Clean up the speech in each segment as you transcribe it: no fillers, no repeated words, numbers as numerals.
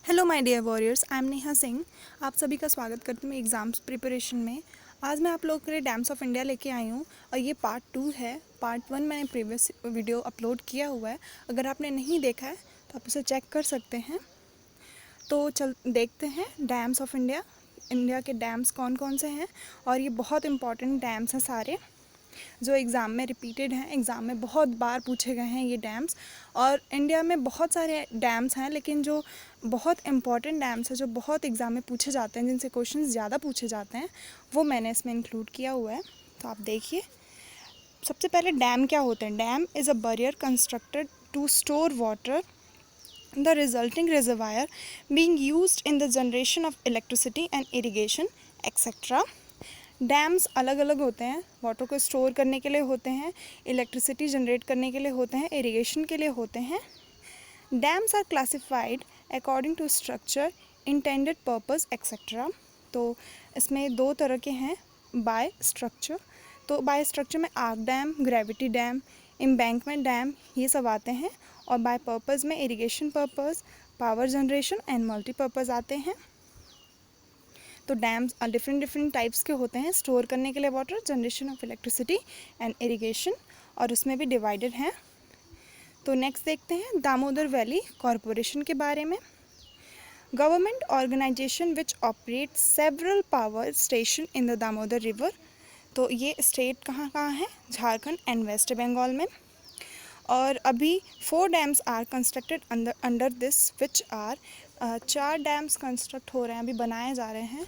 Hello my dear warriors, I am Neha Singh. आप सभी का स्वागत करती हूँ एग्ज़ाम्स प्रिपरेशन में। आज मैं आप लोगों के लिए डैम्स ऑफ इंडिया लेके आई हूँ और ये पार्ट 2 है। पार्ट 1 मैंने प्रीवियस वीडियो अपलोड किया हुआ है। अगर आपने नहीं देखा है तो आप उसे चेक कर सकते हैं। तो चल देखते हैं डैम्स ऑफ इंडिया। इंडिया के डैम्स कौन कौन से हैं और ये बहुत इंपॉर्टेंट डैम्स हैं सारे, जो एग्ज़ाम में रिपीटेड हैं, एग्ज़ाम में बहुत बार पूछे गए हैं ये डैम्स। और इंडिया में बहुत सारे डैम्स हैं, लेकिन जो बहुत इंपॉर्टेंट डैम्स हैं जो बहुत एग्ज़ाम में पूछे जाते हैं, जिनसे क्वेश्चंस ज़्यादा पूछे जाते हैं, वो मैंने इसमें इंक्लूड किया हुआ है। तो आप देखिए, सबसे पहले डैम क्या होते हैं। Dam is a barrier constructed to store water, the resulting reservoir being used in the generation of electricity and irrigation etc. Dams अलग अलग होते हैं, वाटर को स्टोर करने के लिए होते हैं, इलेक्ट्रिसिटी जनरेट करने के लिए होते हैं, इरिगेशन के लिए होते हैं। Dams are classified according to structure, intended purpose etcetera. तो इसमें दो तरह के हैं बाय स्ट्रक्चर। तो बाय स्ट्रक्चर में arch dam, gravity dam, embankment dam, ये सब आते हैं। और बाय पर्पस में irrigation purpose, power generation and multipurpose आते हैं। तो डैम्स डिफरेंट टाइप्स के होते हैं, स्टोर करने के लिए water, generation of electricity and irrigation, और उसमें भी डिवाइडेड हैं। तो नेक्स्ट देखते हैं दामोदर वैली कॉरपोरेशन के बारे में। Government organisation which operate several power station in the Damodar river. तो ये स्टेट कहाँ कहाँ है, झारखंड एंड वेस्ट बंगाल में। और अभी 4 dams are constructed under this which are 4 dams construct हो रहे हैं, अभी बनाए जा रहे हैं।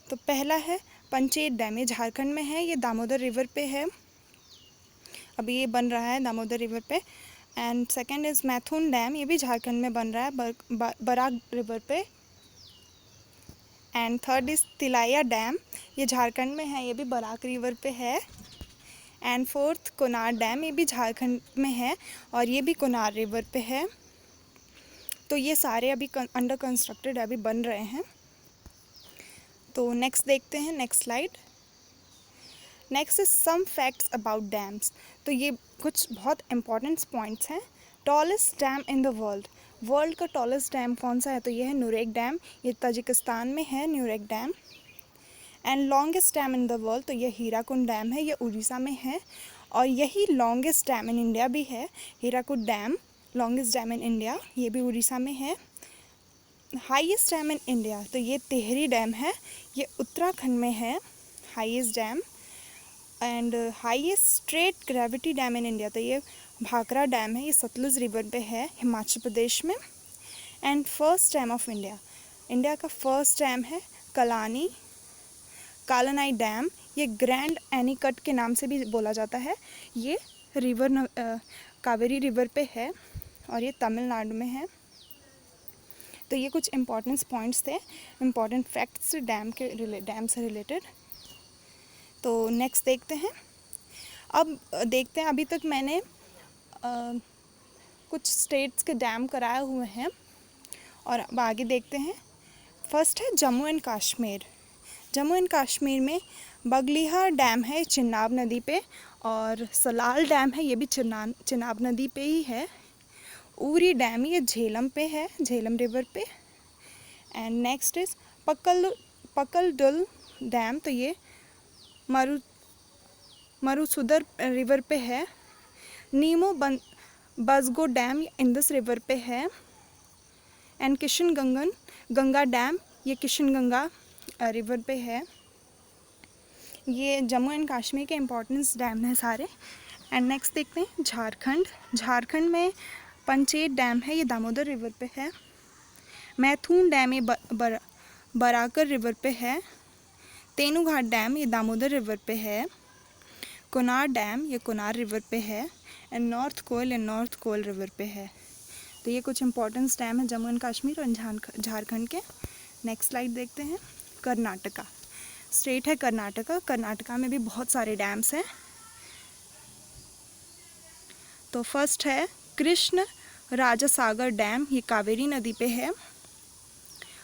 तो पहला है पंचेत डैम, ये झारखंड में है, ये दामोदर रिवर पे है, अभी ये बन रहा है दामोदर रिवर पे। एंड सेकंड इज़ मैथुन डैम, ये भी झारखंड में बन रहा है बराक रिवर पे। एंड थर्ड इज़ तिलाया डैम, ये झारखंड में है, ये भी बराक रिवर पे है। एंड फोर्थ कोनार डैम, ये भी झारखंड में है और ये भी कोनार रिवर पे है। तो ये सारे अभी अंडर कंस्ट्रक्टेड अभी बन रहे हैं। तो नेक्स्ट देखते हैं, next slide. Next is some facts about dams. तो ये कुछ बहुत इंपॉर्टेंट पॉइंट्स हैं। Tallest dam in the world, world का टॉलेस्ट डैम कौन सा है, तो ये है नुरेक डैम, ये ताजिकिस्तान में है Nurek dam. And longest dam in the world, तो ये हीराकुंड डैम है, ये उड़ीसा में है। और यही लॉन्गेस्ट डैम इन इंडिया भी है, Hirakud dam longest dam in India, ये भी उड़ीसा में है। हाईएस्ट डैम इन इंडिया, तो ये टिहरी डैम है, ये उत्तराखंड में है highest dam. And highest straight gravity dam in India, तो ये भाखड़ा डैम है, ये सतलुज रिवर पे है हिमाचल प्रदेश में। And first dam of India, India का फर्स्ट डैम है कालानाई डैम, ये ग्रैंड एनीकट के नाम से भी बोला जाता है। ये रिवर कावेरी रिवर पे है और ये तमिलनाडु में है। तो ये कुछ इंपॉर्टेंट पॉइंट्स थे, इंपॉर्टेंट फैक्ट्स डैम से रिलेटेड। तो नेक्स्ट देखते हैं। अब देखते हैं, अभी तक मैंने कुछ स्टेट्स के डैम कराए हुए हैं और अब आगे देखते हैं। फर्स्ट है जम्मू एंड कश्मीर। जम्मू एंड कश्मीर में बगलिहार डैम है चिनाब नदी पे, और सलाल डैम है, ये भी चिनाब नदी पे ही है। उरी डैम, ये झेलम पे है, झेलम रिवर पे। एंड नेक्स्ट इज़ पकलडुल डैम, तो ये मरुसुदर रिवर पे है। नीमो बसगो डैम इंदस रिवर पे है। एंड गंगा डैम, ये किशनगंगा रिवर पे है। ये जम्मू एंड कश्मीर के इम्पोर्टेंस डैम हैं सारे। एंड नेक्स्ट देखते हैं झारखंड में पंचेत डैम है, ये दामोदर रिवर पे है। मैथुन डैम, ये बराकर रिवर पे है। तेनूघाट डैम, ये दामोदर रिवर पे है। कोनार डैम, ये कोनार रिवर पे है। एंड नॉर्थ कोयल रिवर पे है। तो ये कुछ इंपॉर्टेंस डैम है जम्मू एंड कश्मीर और झारखंड के। नेक्स्ट स्लाइड देखते हैं। कर्नाटका स्टेट है कर्नाटका में भी बहुत सारे डैम्स हैं। तो फर्स्ट है कृष्ण राजासागर डैम, ये कावेरी नदी पे है।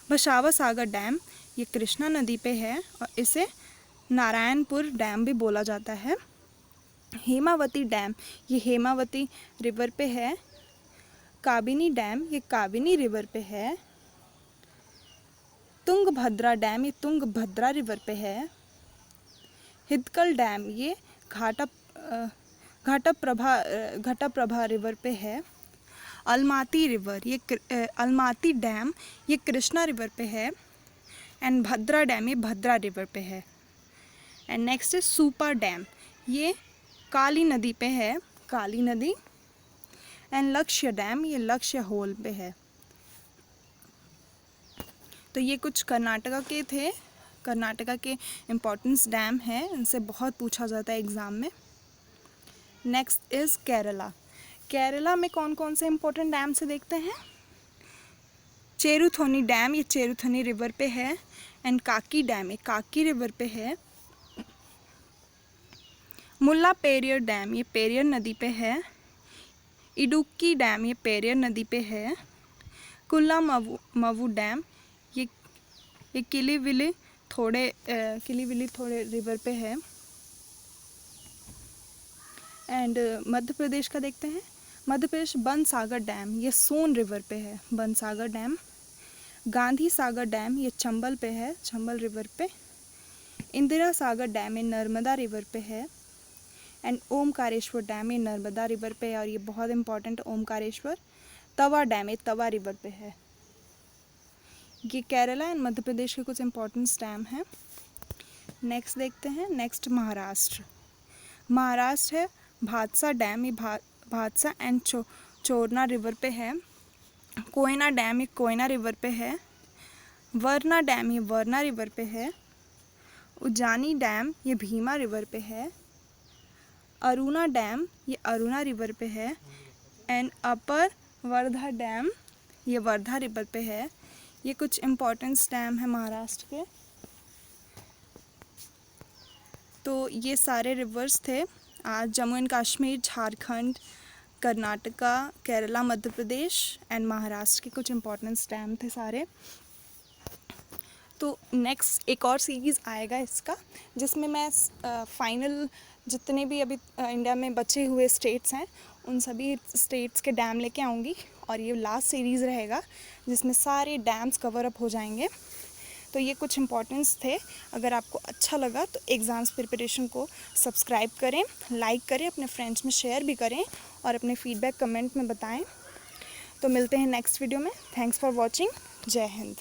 भशावा सागर डैम, ये कृष्णा नदी पे है और इसे नारायणपुर डैम भी बोला जाता है। हेमावती डैम, ये हेमावती रिवर पे है। काबिनी डैम, ये काबिनी रिवर पे है। तुंगभद्रा डैम ये तुंगभद्रा रिवर पे है। हितकल डैम ये घाटाप्रभा रिवर पे है। अलमाती रिवर ये अलमाती डैम ये कृष्णा रिवर पे है। एंड भद्रा डैम ये भद्रा रिवर पे है। एंड नेक्स्ट है सुपा डैम, ये काली नदी पे है, काली नदी। एंड लक्ष्य डैम ये लक्ष्य होल पे है। तो ये कुछ कर्नाटका के थे, कर्नाटका के इम्पोर्टेंस डैम है, इनसे बहुत पूछा जाता है एग्ज़ाम में। Next is Kerala. केरला में कौन कौन से इम्पोर्टेंट डैम से देखते हैं। चेरुथोनी डैम ये चेरुथोनी रिवर पे है। एंड काकी डैम ये काकी रिवर पे है। मुल्ला पेरियर डैम ये पेरियर नदी पे है। इडुक्की डैम ये पेरियर नदी पे है। कुल्ला मवू डैम ये किलीविली थोड़े रिवर पे है। एंड मध्य प्रदेश का देखते हैं। मध्य प्रदेश बनसागर डैम ये सोन रिवर पे है, बनसागर डैम। गांधी सागर डैम ये चंबल पे है, चंबल रिवर पे। इंदिरा सागर डैम ये नर्मदा रिवर पे है। एंड ओमकारेश्वर डैम ये नर्मदा रिवर पे है, और ये बहुत इंपॉर्टेंट ओमकारेश्वर। तवा डैम ये तवा रिवर पे है। ये केरला एंड मध्य प्रदेश के कुछ इंपॉर्टेंट डैम हैं। नेक्स्ट देखते हैं। नेक्स्ट महाराष्ट्र। महाराष्ट्र है भादसा डैम ये भादसा एंड चोरना रिवर पे है। कोयना डैम ये कोयना रिवर पे है। वरना डैम ये वरना रिवर पे है। उज्जानी डैम ये भीमा रिवर पे है। अरुणा डैम ये अरुणा रिवर पे है। एंड अपर वर्धा डैम ये वर्धा रिवर पे है। ये कुछ इम्पोर्टेंस डैम है महाराष्ट्र के। तो ये सारे रिवर्स थे आज जम्मू एंड कश्मीर, झारखंड, कर्नाटका, केरला, मध्य प्रदेश एंड महाराष्ट्र के कुछ इम्पोर्टेंस डैम थे सारे। तो नेक्स्ट एक और सीरीज़ आएगा इसका, जिसमें मैं फाइनल जितने भी अभी इंडिया में बचे हुए स्टेट्स हैं उन सभी स्टेट्स के डैम लेके आऊँगी, और ये लास्ट सीरीज़ रहेगा जिसमें सारे डैम्स कवर अप हो जाएंगे। तो ये कुछ इम्पोर्टेंस थे। अगर आपको अच्छा लगा तो एग्ज़ाम्स प्रिपरेशन को सब्सक्राइब करें, लाइक करें, अपने फ्रेंड्स में शेयर भी करें और अपने फीडबैक कमेंट में बताएं। तो मिलते हैं नेक्स्ट वीडियो में। Thanks for watching. जय हिंद।